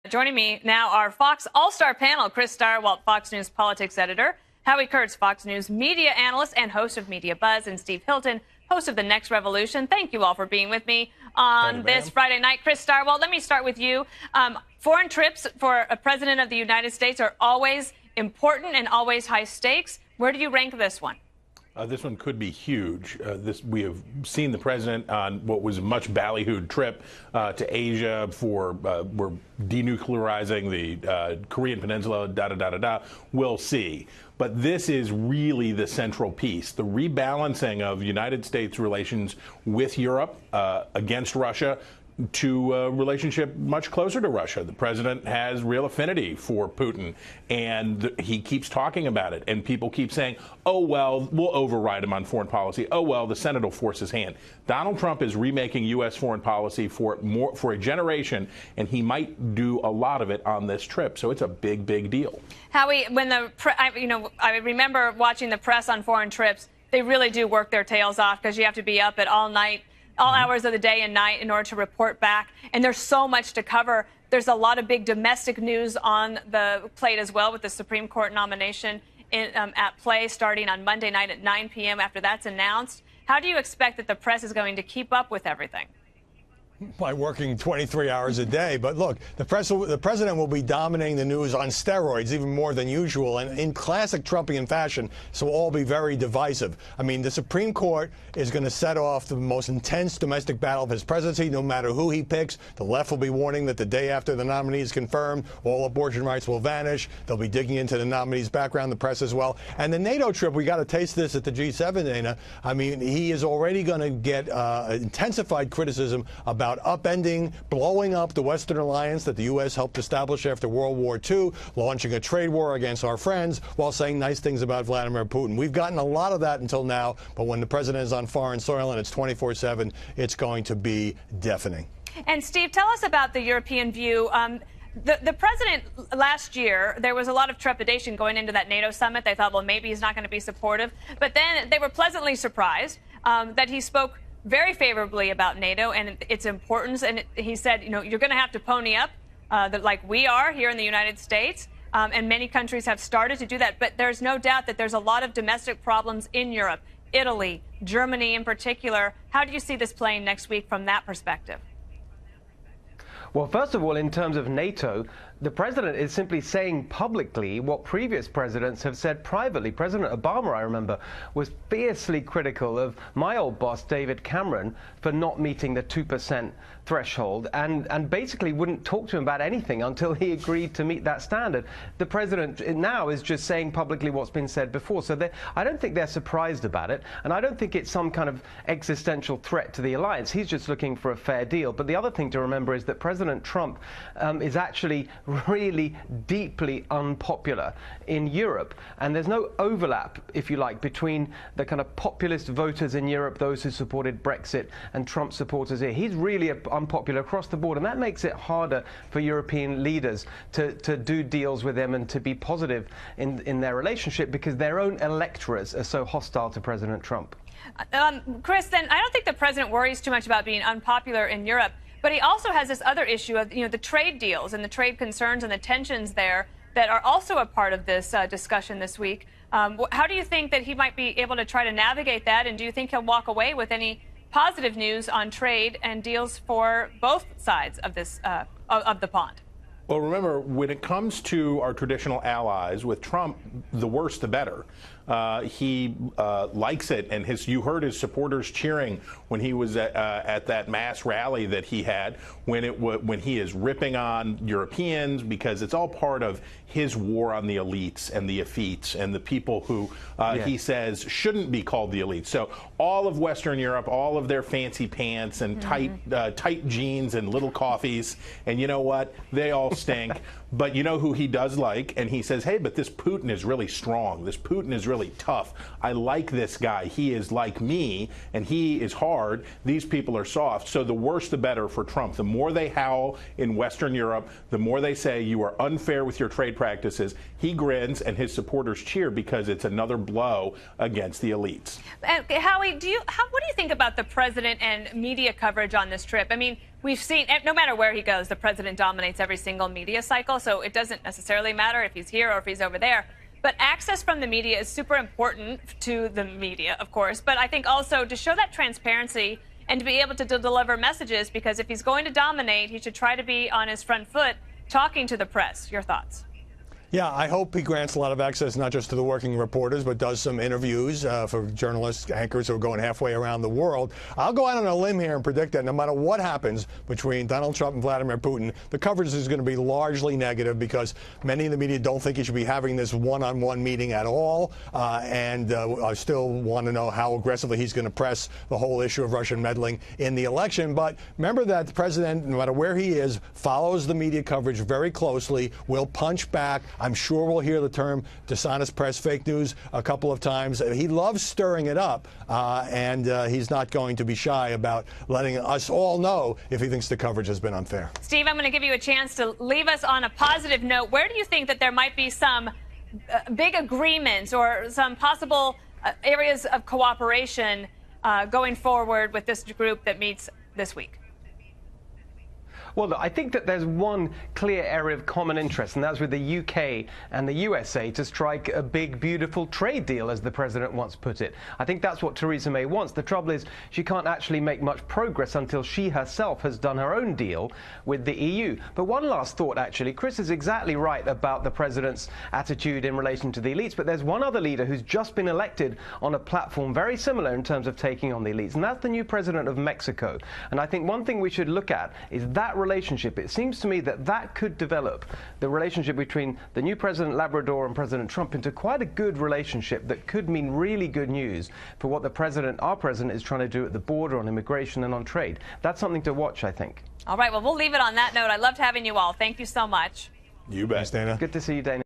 Joining me now, our Fox All-Star panel, Chris Stirewalt, Fox News politics editor, Howie Kurtz, Fox News media analyst and host of Media Buzz, and Steve Hilton, host of The Next Revolution. Thank you all for being with me on this Friday night. Chris Stirewalt, let me start with you. Foreign trips for a president of the United States are always important and always high stakes. Where do you rank this one? This one could be huge. We have seen the president on what was a much ballyhooed trip to Asia for we're denuclearizing the Korean Peninsula, We'll see. But this is really the central piece, the rebalancing of United States relations with Europe against Russia, to a relationship much closer to Russia. The president has real affinity for Putin, and he keeps talking about it. And people keep saying, oh, well, we'll override him on foreign policy. Oh, well, the Senate will force his hand. Donald Trump is remaking U.S. foreign policy for a generation, and he might do a lot of it on this trip. So it's a big, big deal. Howie, when I remember watching the press on foreign trips, they really do work their tails off because you have to be up at all hours of the day and night in order to report back. And there's so much to cover. There's a lot of big domestic news on the plate as well, with the Supreme Court nomination at play starting on Monday night at 9 p.m. after that's announced. How do you expect that the press is going to keep up with everything? By working 23 hours a day. But look, the president will be dominating the news on steroids, even more than usual, and in classic Trumpian fashion, so will all be very divisive. I mean, the Supreme Court is going to set off the most intense domestic battle of his presidency, no matter who he picks. The left will be warning that the day after the nominee is confirmed, all abortion rights will vanish. They'll be digging into the nominee's background, the press as well. And the NATO trip, we got to taste this at the G7, Dana. I mean, he is already going to get intensified criticism about upending, blowing up the Western alliance that the U.S. helped establish after World War II, launching a trade war against our friends, while saying nice things about Vladimir Putin. We've gotten a lot of that until now, but when the president is on foreign soil and it's 24/7, it's going to be deafening. And Steve, tell us about the European view. The president last year, there was a lot of trepidation going into that NATO summit. They thought, well, maybe he's not going to be supportive. But then they were pleasantly surprised that he spoke very favorably about NATO and its importance. And he said, you know, you're going to have to pony up like we are here in the United States. And many countries have started to do that. But there's no doubt that there's a lot of domestic problems in Europe, Italy, Germany in particular. How do you see this playing next week from that perspective? Well, first of all, in terms of NATO, the president is simply saying publicly what previous presidents have said privately. President Obama, I remember, was fiercely critical of my old boss, David Cameron, for not meeting the 2% threshold and basically wouldn't talk to him about anything until he agreed to meet that standard. The president now is just saying publicly what's been said before. So I don't think they're surprised about it. And I don't think it's some kind of existential threat to the alliance. He's just looking for a fair deal. But the other thing to remember is that President Trump is actually really deeply unpopular in Europe. And there's no overlap, if you like, between the kind of populist voters in Europe, those who supported Brexit, and Trump supporters here. He's really unpopular across the board, and that makes it harder for European leaders to do deals with him and to be positive in their relationship, because their own electorates are so hostile to President Trump. Chris, then I don't think the president worries too much about being unpopular in Europe. But he also has this other issue of, the trade deals and the trade concerns and the tensions there that are also a part of this discussion this week. How do you think that he might be able to try to navigate that? And do you think he'll walk away with any positive news on trade and deals for both sides of this of the pond? Well, remember, when it comes to our traditional allies, with Trump, the worse the better. He likes it, and you heard his supporters cheering when he was at that mass rally that he had, when he is ripping on Europeans, because it's all part of his war on the elites and the effetes and the people who he says shouldn't be called the elites. So all of Western Europe, all of their fancy pants and tight jeans and little coffees, and you know what? They all stink. But you know who he does like? And he says, hey, but this Putin is really strong. This Putin is really tough. I like this guy. He is like me, and he is hard. These people are soft. So the worse, the better for Trump. The more they howl in Western Europe, the more they say you are unfair with your trade practices. He grins, and his supporters cheer, because it's another blow against the elites. Howie, what do you think about the president and media coverage on this trip? I mean, we've seen, no matter where he goes, the president dominates every single media cycle, so it doesn't necessarily matter if he's here or if he's over there. But access from the media is super important to the media, of course, but I think also to show that transparency and to be able to deliver messages, because if he's going to dominate, he should try to be on his front foot talking to the press. Your thoughts? Yeah, I hope he grants a lot of access, not just to the working reporters, but does some interviews for journalists, anchors who are going halfway around the world. I'll go out on a limb here and predict that no matter what happens between Donald Trump and Vladimir Putin, the coverage is going to be largely negative because many in the media don't think he should be having this one-on-one meeting at all, and I still want to know how aggressively he's going to press the whole issue of Russian meddling in the election. But remember that the president, no matter where he is, follows the media coverage very closely, will punch back. I'm sure we'll hear the term dishonest press, fake news a couple of times. He loves stirring it up, and he's not going to be shy about letting us all know if he thinks the coverage has been unfair. Steve, I'm going to give you a chance to leave us on a positive note. Where do you think that there might be some big agreements or some possible areas of cooperation going forward with this group that meets this week? Well, I think that there's one clear area of common interest, and that's with the UK and the USA to strike a big, beautiful trade deal, as the president once put it. I think that's what Theresa May wants. The trouble is she can't actually make much progress until she herself has done her own deal with the EU. But one last thought, actually. Chris is exactly right about the president's attitude in relation to the elites, but there's one other leader who's just been elected on a platform very similar in terms of taking on the elites, and that's the new president of Mexico. And I think one thing we should look at is that relationship. It seems to me that that could develop, the relationship between the new President Labrador and President Trump, into quite a good relationship that could mean really good news for what the president, our president, is trying to do at the border on immigration and on trade. That's something to watch, I think. All right, well, we'll leave it on that note. I loved having you all. Thank you so much. You bet. Thanks, Dana. Good to see you, Dana.